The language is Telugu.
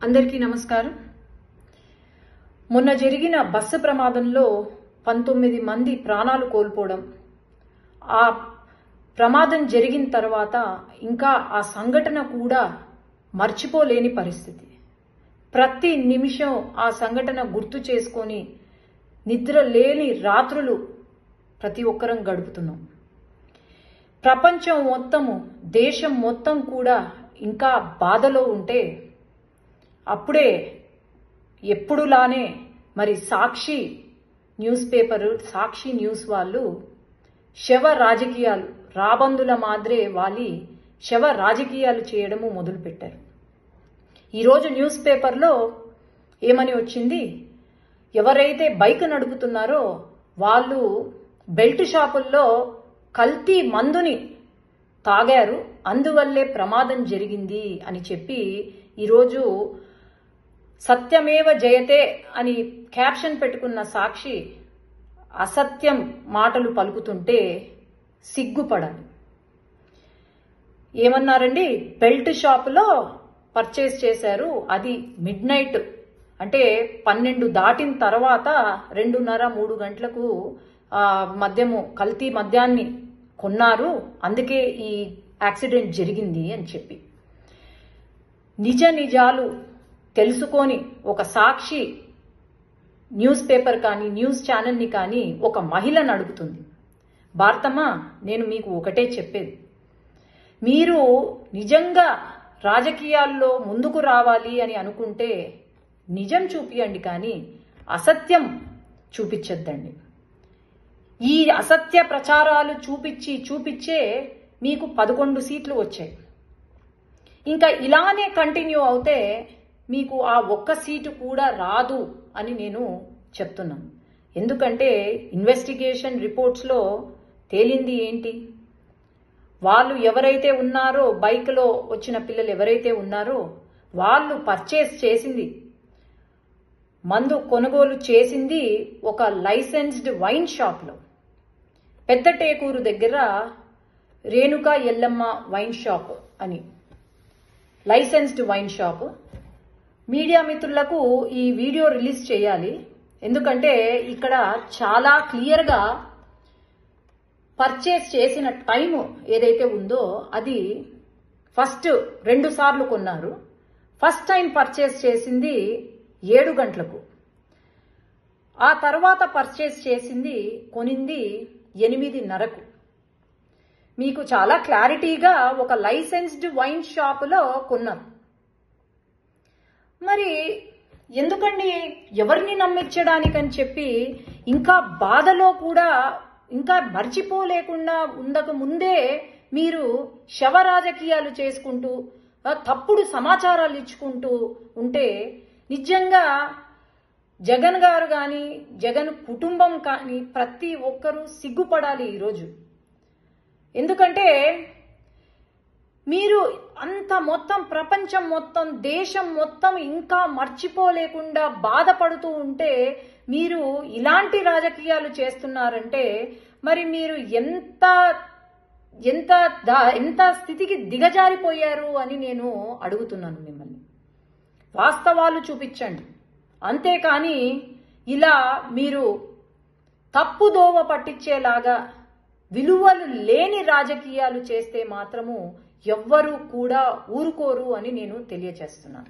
అందరికీ నమస్కారం. మొన్న జరిగిన బస్సు ప్రమాదంలో 19 మంది ప్రాణాలు కోల్పోవడం, ఆ ప్రమాదం జరిగిన తర్వాత ఇంకా ఆ సంఘటన కూడా మర్చిపోలేని పరిస్థితి. ప్రతి నిమిషం ఆ సంఘటన గుర్తు చేసుకొని నిద్ర లేని రాత్రులు ప్రతి ఒక్కరం గడుపుతున్నాం. ప్రపంచం మొత్తము, దేశం మొత్తం కూడా ఇంకా బాధలో ఉంటే అప్పుడే ఎప్పుడులానే మరి సాక్షి న్యూస్ పేపరు, సాక్షి న్యూస్ వాళ్ళు శవ రాజకీయాలు, రాబందుల మాదిరే వాలి శవ రాజకీయాలు చేయడము మొదలుపెట్టారు. ఈరోజు న్యూస్ పేపర్లో ఏమని వచ్చింది, ఎవరైతే బైక్ నడుపుతున్నారో వాళ్ళు బెల్ట్ షాపుల్లో కల్తీ మందుని తాగారు, అందువల్లే ప్రమాదం జరిగింది అని చెప్పి ఈరోజు సత్యమేవ జయతే అని క్యాప్షన్ పెట్టుకున్న సాక్షి అసత్యం మాటలు పలుకుతుంటే సిగ్గుపడాలి. ఏమన్నారండి, బెల్ట్ షాపులో పర్చేస్ చేశారు, అది మిడ్ నైట్ అంటే 12 దాటిన తర్వాత 2:30-3 గంటలకు మద్యము, కల్తీ మద్యాన్ని కొన్నారు, అందుకే ఈ యాక్సిడెంట్ జరిగింది అని చెప్పి నిజాలు తెలుసుకొని ఒక సాక్షి న్యూస్ పేపర్ కానీ న్యూస్ ఛానల్ని కానీ ఒక మహిళను అడుగుతుంది, భారతమ్మ నేను మీకు ఒకటే చెప్పేది, మీరు నిజంగా రాజకీయాల్లో ముందుకు రావాలి అని అనుకుంటే నిజం చూపియండి, కానీ అసత్యం చూపించద్దండి. ఈ అసత్య ప్రచారాలు చూపించే మీకు 11 సీట్లు వచ్చాయి. ఇంకా ఇలానే కంటిన్యూ అవుతే మీకు ఆ ఒక్క సీటు కూడా రాదు అని నేను చెప్తున్నాను. ఎందుకంటే ఇన్వెస్టిగేషన్ రిపోర్ట్స్లో తేలింది ఏంటి, వాళ్ళు ఎవరైతే ఉన్నారో, బైక్లో వచ్చిన పిల్లలు ఎవరైతే ఉన్నారో వాళ్ళు పర్చేస్ చేసింది, మందు కొనుగోలు చేసింది ఒక లైసెన్స్డ్ వైన్ షాప్లో, పెద్ద టేకూరు దగ్గర రేణుకా ఎల్లమ్మ వైన్ షాప్ అని లైసెన్స్డ్ వైన్ షాప్. మీడియా మిత్రులకు ఈ వీడియో రిలీజ్ చేయాలి, ఎందుకంటే ఇక్కడ చాలా క్లియర్గా పర్చేస్ చేసిన టైము ఏదైతే ఉందో అది ఫస్ట్ 2 సార్లు కొన్నారు. ఫస్ట్ టైం పర్చేస్ చేసింది 7 గంటలకు, ఆ తర్వాత పర్చేస్ చేసింది కొనింది 8:30కు. మీకు చాలా క్లారిటీగా ఒక లైసెన్స్డ్ వైన్ షాపులో కొన్నారు. మరి ఎందుకండి, ఎవరిని నమ్మించడానికని చెప్పి ఇంకా బాధలో కూడా ఇంకా మర్చిపోలేకుండా ఉండక ముందే మీరు శవ రాజకీయాలు చేసుకుంటూ తప్పుడు సమాచారాలు ఇచ్చుకుంటూ ఉంటే నిజంగా జగన్ గారు కానీ జగన్ కుటుంబం కానీ ప్రతి ఒక్కరూ సిగ్గుపడాలి ఈరోజు. ఎందుకంటే మీరు అంత మొత్తం ప్రపంచం మొత్తం, దేశం మొత్తం ఇంకా మర్చిపోలేకుండా బాధపడుతూ ఉంటే మీరు ఇలాంటి రాజకీయాలు చేస్తున్నారంటే మరి మీరు ఎంత స్థితికి దిగజారిపోయారు అని నేను అడుగుతున్నాను మిమ్మల్ని. వాస్తవాలు చూపించండి, అంతేకాని ఇలా మీరు తప్పుదోవ పట్టించేలాగా విలువలు లేని రాజకీయాలు చేస్తే మాత్రము ఎవ్వరూ కూడా ఊరుకోరు అని నేను తెలియజేస్తున్నాను.